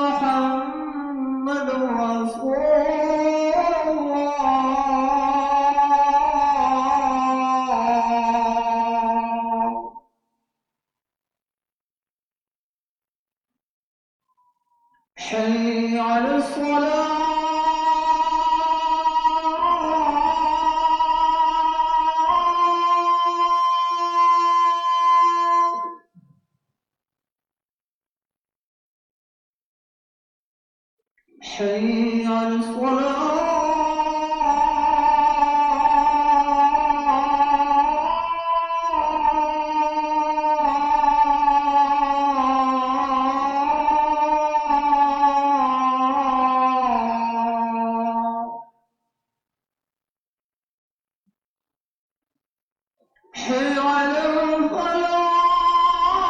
محمد رسول الله حي على الصلاة حي على الصلاة حي على الفلاح حي على الفلاح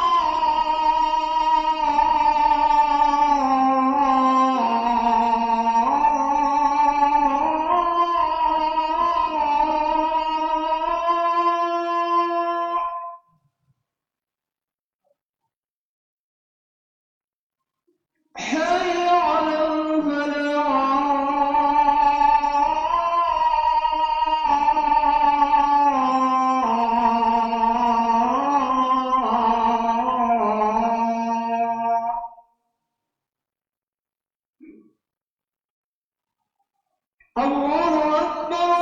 الله أكبر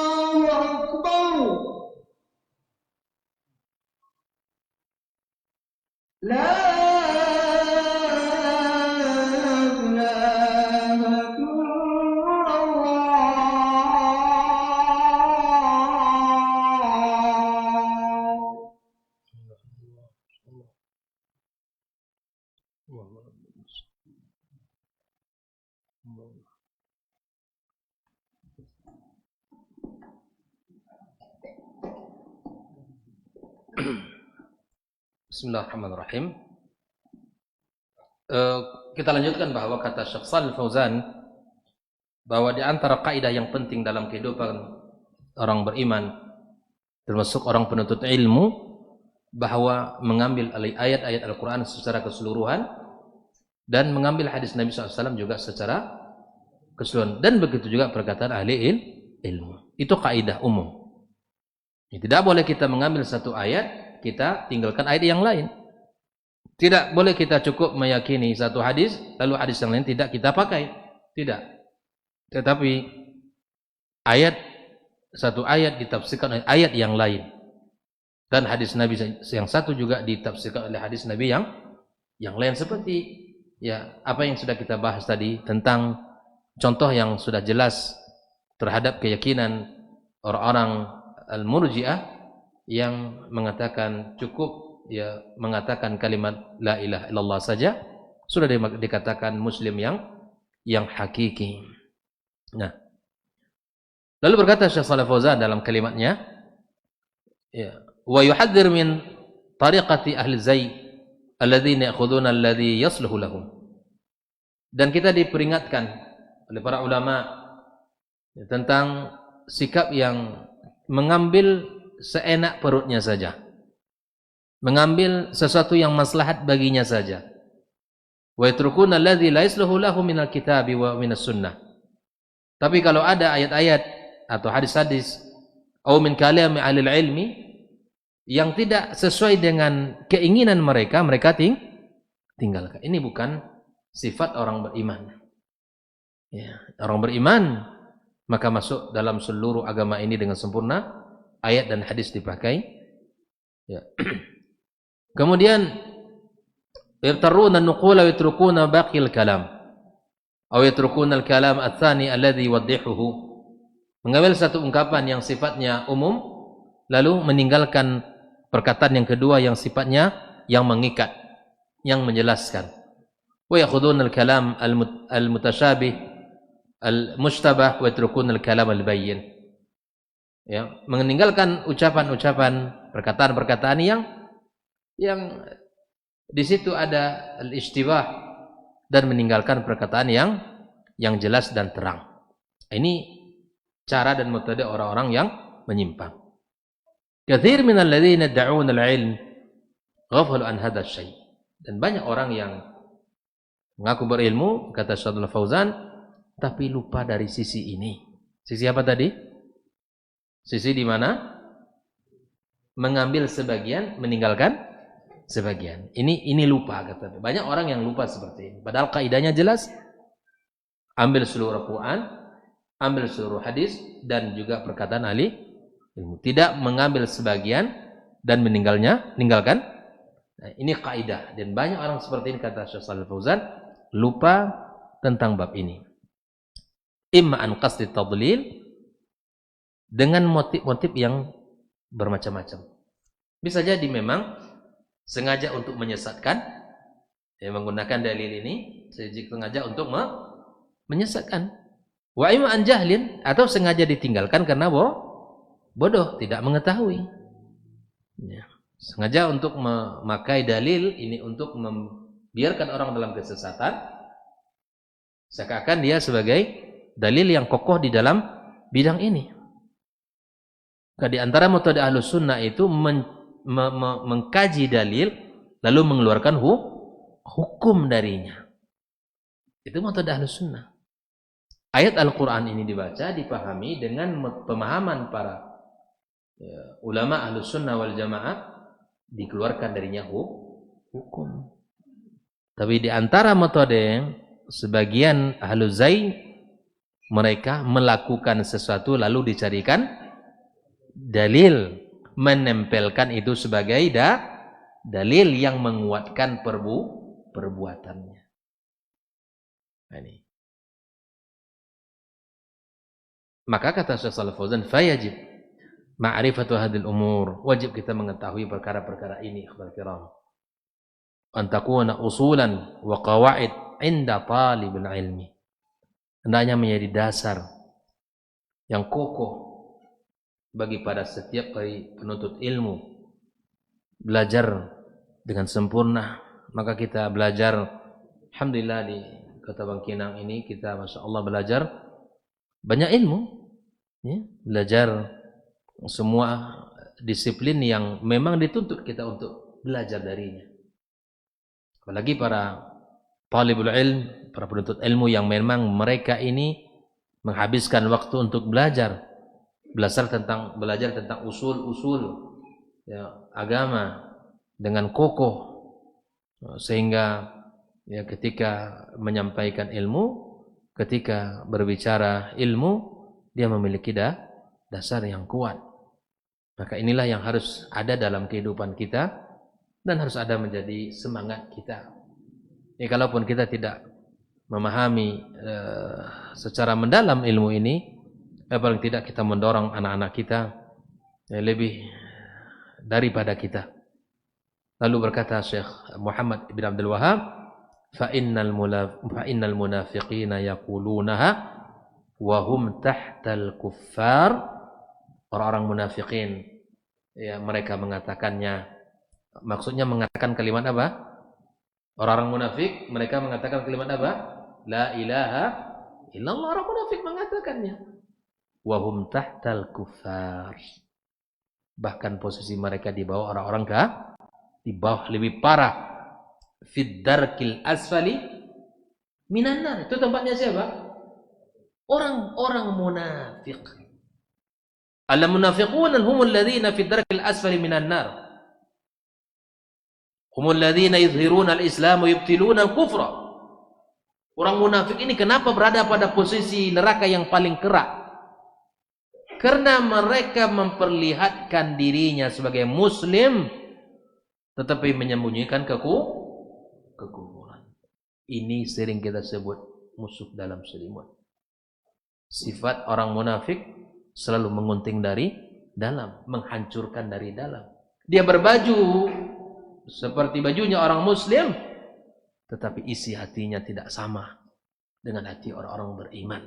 الله أكبر لا إله إلا الله Bismillahirrahmanirrahim. Kita lanjutkan bahwa kata Syekh Shalih Fauzan bahwa di antara kaidah yang penting dalam kehidupan orang beriman termasuk orang penuntut ilmu bahwa mengambil ayat-ayat Al-Quran secara keseluruhan dan mengambil hadis Nabi SAW juga secara keseluruhan, dan begitu juga perkataan ahli ilmu. Itu kaidah umum. Tidak boleh kita mengambil satu ayat kita tinggalkan ayat yang lain. Tidak boleh kita cukup meyakini satu hadis lalu hadis yang lain tidak kita pakai. Tidak. Tetapi satu ayat ditafsirkan oleh ayat yang lain, dan hadis Nabi yang satu juga ditafsirkan oleh hadis Nabi yang lain, seperti ya apa yang sudah kita bahas tadi tentang contoh yang sudah jelas terhadap keyakinan orang-orang al-murji'ah yang mengatakan cukup ya mengatakan kalimat la ilaha illallah saja sudah dikatakan muslim yang hakiki. Nah, lalu berkata Syekh Shalih Fauzan dalam kalimatnya, ya, wa yuhadzir min tariqati ahli zayy alladzina ya'khuduna alladhi yasluhu lahum. Dan kita diperingatkan oleh para ulama ya, tentang sikap yang mengambil seenak perutnya saja, mengambil sesuatu yang maslahat baginya saja. Wa yatrukuna alladzi la yasluhu lahu minal kitabi wa minas sunnah. Tapi kalau ada ayat-ayat atau hadis-hadis atau min kalam ahli ilmi yang tidak sesuai dengan keinginan mereka, mereka tinggalkan. Ini bukan sifat orang beriman. Ya, orang beriman maka masuk dalam seluruh agama ini dengan sempurna, ayat dan hadis dipakai. Ya. Kemudian yaftaruna an-nuqula wa yatrukuna baqil kalam. Atau yatrukuna al-kalam ats-tsani alladhi yuwaddihuhu. Mengambil satu ungkapan yang sifatnya umum lalu meninggalkan perkataan yang kedua yang sifatnya yang mengikat, yang menjelaskan. Wa yakhuduna al-kalam al-mutasyabih al-mushtabah wa yatrukuna al-kalam al-bayyin. Ya, meninggalkan ucapan-ucapan, perkataan-perkataan yang di situ ada al-ishtibah dan meninggalkan perkataan yang jelas dan terang. Ini cara dan metode orang-orang yang menyimpang. Katsir minal ladzina yad'un al-'ilm ghafalu an hadha asy-syai'. Dan banyak orang yang mengaku berilmu, kata Syaikh Fauzan, tapi lupa dari sisi ini. Sisi apa tadi? Sisi di mana? Mengambil sebagian, meninggalkan sebagian. Ini lupa, kata. Banyak orang yang lupa seperti ini. Padahal kaidahnya jelas. Ambil seluruh Quran, ambil seluruh hadis, dan juga perkataan ahli ilmu. Tidak mengambil sebagian dan meninggalkan. Nah, ini kaidah. Dan banyak orang seperti ini, kata Syekh Shalih Fauzan, lupa tentang bab ini. Imma an qasdi tadlil, dengan motif-motif yang bermacam-macam. Bisa jadi memang sengaja untuk menyesatkan, ya, menggunakan dalil ini sengaja untuk menyesatkan. Wa imma an jahlin, atau sengaja ditinggalkan karena bodoh, tidak mengetahui. Ya. Sengaja untuk memakai dalil ini untuk membiarkan orang dalam kesesatan, seakan-akan dia sebagai dalil yang kokoh di dalam bidang ini. Di antara metode Ahlus Sunnah itu mengkaji dalil lalu mengeluarkan hukum darinya. Itu metode Ahlus Sunnah. Ayat Al-Quran ini dibaca, dipahami dengan pemahaman para ulama Ahlus Sunnah wal Jamaah, dikeluarkan darinya hukum. Tapi di antara metode sebagian Ahlul Zain, mereka melakukan sesuatu lalu dicarikan dalil, menempelkan itu sebagai dalil yang menguatkan perbuatannya. Ini. Maka kata Syekh Shalih Fauzan, fayajib ma'rifatu hadhil umur, wajib kita mengetahui perkara-perkara ini, ikhwal kiram, an takuna usulan wa qawaid inda talibul ilmi. Hendaknya menjadi dasar yang kokoh bagi pada setiap penuntut ilmu belajar dengan sempurna. Maka kita belajar, alhamdulillah di Kota Bangkinang ini kita masya Allah belajar banyak ilmu, ya, belajar semua disiplin yang memang dituntut kita untuk belajar darinya. Apalagi para talibul ilm, para penuntut ilmu yang memang mereka ini menghabiskan waktu untuk belajar tentang usul-usul, ya, agama dengan kokoh, sehingga ya, ketika menyampaikan ilmu, ketika berbicara ilmu, dia memiliki dasar yang kuat. Maka inilah yang harus ada dalam kehidupan kita dan harus ada menjadi semangat kita. Ya, kalaupun kita tidak memahami secara mendalam ilmu ini, paling tidak kita mendorong anak-anak kita lebih daripada kita. Lalu berkata Syekh Muhammad ibn Abdul Wahhab, fa innal munafiqina yaqulunaha wa hum tahtal kuffar. Orang-orang munafikin, ya, mereka mengatakannya, maksudnya mengatakan kalimat apa? Orang-orang munafik mereka mengatakan kalimat apa? La ilaha illallah. Orang munafik mengatakannya. Wahum tahtal kuffar. Bahkan posisi mereka di bawah orang-orang di bawah, lebih parah. Fid darkil asfali minan nar. Itu tempatnya siapa? Orang-orang munafik. Al-munafiqun humul ladzina fid darkil asfali minan nar. Humul ladzina yuzhiruna al-islam wa yubtiluna al-kufra. Orang munafik ini kenapa berada pada posisi neraka yang paling kerak? Karena mereka memperlihatkan dirinya sebagai muslim tetapi menyembunyikan kekufuran. Ini sering kita sebut musuh dalam selimut. Sifat orang munafik selalu mengunting dari dalam, menghancurkan dari dalam. Dia berbaju seperti bajunya orang muslim, tetapi isi hatinya tidak sama dengan hati orang-orang beriman.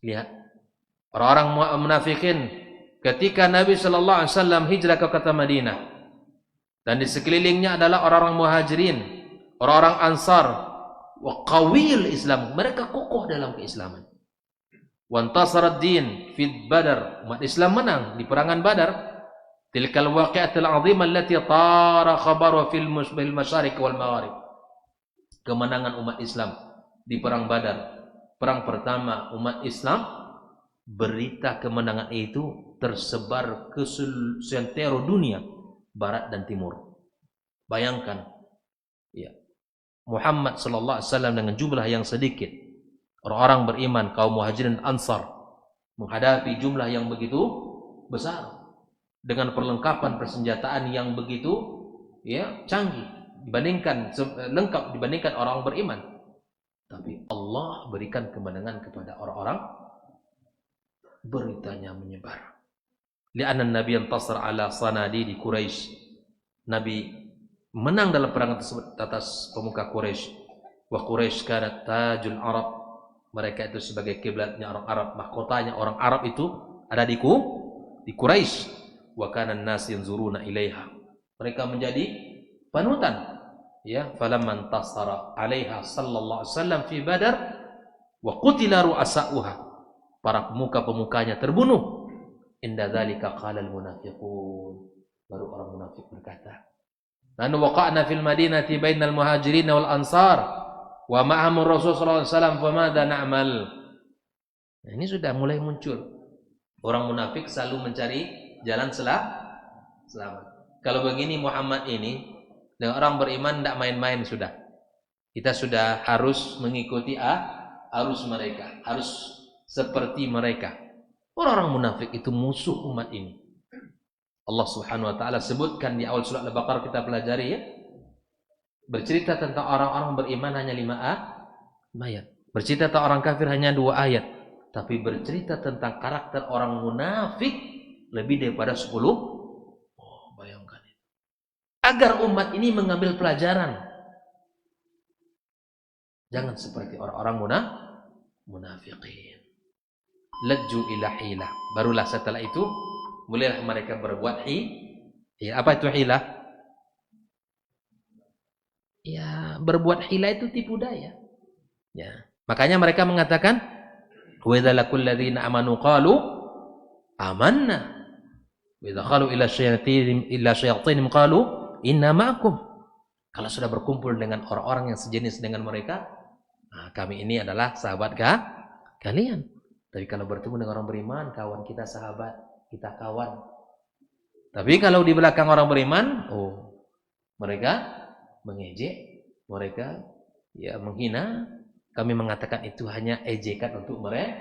Lihat, orang-orang munafikin ketika Nabi sallallahu alaihi wasallam hijrah ke kota Madinah dan di sekelilingnya adalah orang-orang muhajirin, orang-orang ansar, wa qawiyul Islam, mereka kokoh dalam keislaman. Wa intasara ad-din fi Badar, umat Islam menang di perangan Badar. Tilkal waqi'atul 'azimah allati tara khabaru fil masyariq wal maghrib. Kemenangan umat Islam di perang Badar, perang pertama umat Islam, berita kemenangan itu tersebar ke seantero dunia, barat dan timur. Bayangkan, ya, Muhammad sallallahu alaihi wasallam dengan jumlah yang sedikit, orang-orang beriman kaum muhajirin ansar menghadapi jumlah yang begitu besar dengan perlengkapan persenjataan yang begitu ya canggih dibandingkan lengkap dibandingkan orang beriman, tapi Allah berikan kemenangan kepada orang-orang, beritanya menyebar. Li'anna Nabi intasar ala sanadi di Quraisy, Nabi menang dalam perang tersebut atas pemuka Quraisy. Wa Quraisy kanat tajul Arab, mereka itu sebagai kiblatnya orang Arab, mahkotanya orang Arab itu ada di Quraisy. Wa kana an-nas yanzuruna ilaiha, mereka menjadi panutan, ya. Falamman tasara 'alaiha sallallahu alaihi wasallam fi Badar wa qutila ru'asa'uha, para pemuka-pemukanya terbunuh. Inda dzalika qala al-munafiqun, baru orang munafik berkata, "Nanu waqa'na fil madinati bainal muhajirin wal ansar wa ma'ahum Rasul sallallahu alaihi wasallam, fa madza na'mal?" Nah, ini sudah mulai muncul. Orang munafik selalu mencari jalan selamat. Kalau begini Muhammad ini dengan orang beriman tidak main-main sudah. Kita sudah harus mengikuti arus mereka, harus seperti mereka. Orang-orang munafik itu musuh umat ini. Allah Subhanahu wa taala sebutkan di awal surah Al-Baqarah, kita pelajari ya. Bercerita tentang orang-orang beriman hanya 5 ayat. Bercerita tentang orang kafir hanya 2 ayat. Tapi bercerita tentang karakter orang munafik lebih daripada 10. Oh, bayangkan itu. Agar umat ini mengambil pelajaran. Jangan seperti orang-orang munafikin. Lajju ila hilah. Barulah setelah itu mulailah mereka berbuat apa itu hilah? Ya, berbuat hilah itu tipu daya. Ya. Makanya mereka mengatakan, wa idza laqul ladzina amanu qalu amanna. Idza qalu ila syayatin qalu inna ma'akum. Kalau sudah berkumpul dengan orang-orang yang sejenis dengan mereka, nah, kami ini adalah sahabat kalian. Tapi kalau bertemu dengan orang beriman, kawan kita sahabat, kita kawan. Tapi kalau di belakang orang beriman, oh, mereka mengejek, mereka ya menghina. Kami mengatakan itu hanya ejekan untuk mereka.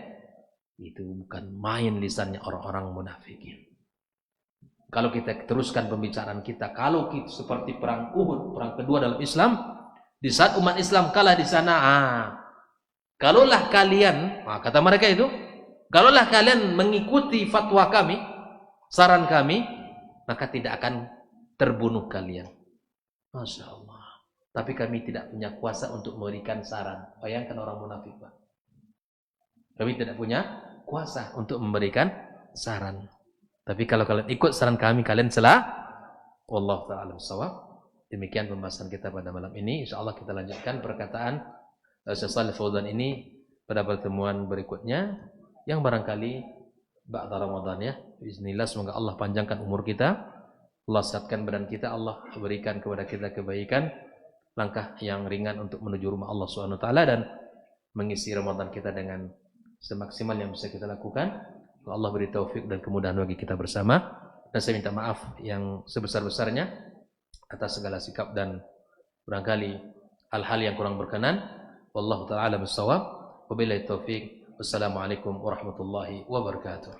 Itu bukan main lisannya orang-orang munafikin. Kalau kita teruskan pembicaraan kita, kalau kita seperti perang Uhud, perang kedua dalam Islam, di saat umat Islam kalah di sana, kalaulah kalian, kata mereka itu, kalaulah kalian mengikuti fatwa kami, saran kami, maka tidak akan terbunuh kalian. Masya Allah. Tapi kami tidak punya kuasa untuk memberikan saran. Bayangkan orang munafik, Pak. Kami tidak punya kuasa untuk memberikan saran. Tapi kalau kalian ikut saran kami, kalian salah. Wallahu ta'ala shawab. Demikian pembahasan kita pada malam ini. InsyaAllah kita lanjutkan perkataan Syekh Shalih Fauzan ini pada pertemuan berikutnya, yang barangkali ba'da Ramadan ya. Bismillah, semoga Allah panjangkan umur kita, Allah sehatkan badan kita, Allah berikan kepada kita kebaikan, langkah yang ringan untuk menuju rumah Allah Subhanahu wa taala, dan mengisi Ramadan kita dengan semaksimal yang bisa kita lakukan. Allah beri taufik dan kemudahan bagi kita bersama. Dan saya minta maaf yang sebesar-besarnya atas segala sikap dan barangkali hal-hal yang kurang berkenan. Wallahu ta'ala bis-shawab. Wabillahi taufik. Wassalamualaikum warahmatullahi wabarakatuh.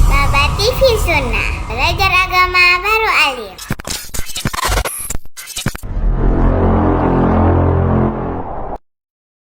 Baba TV Sunnah, belajar agama baru alim.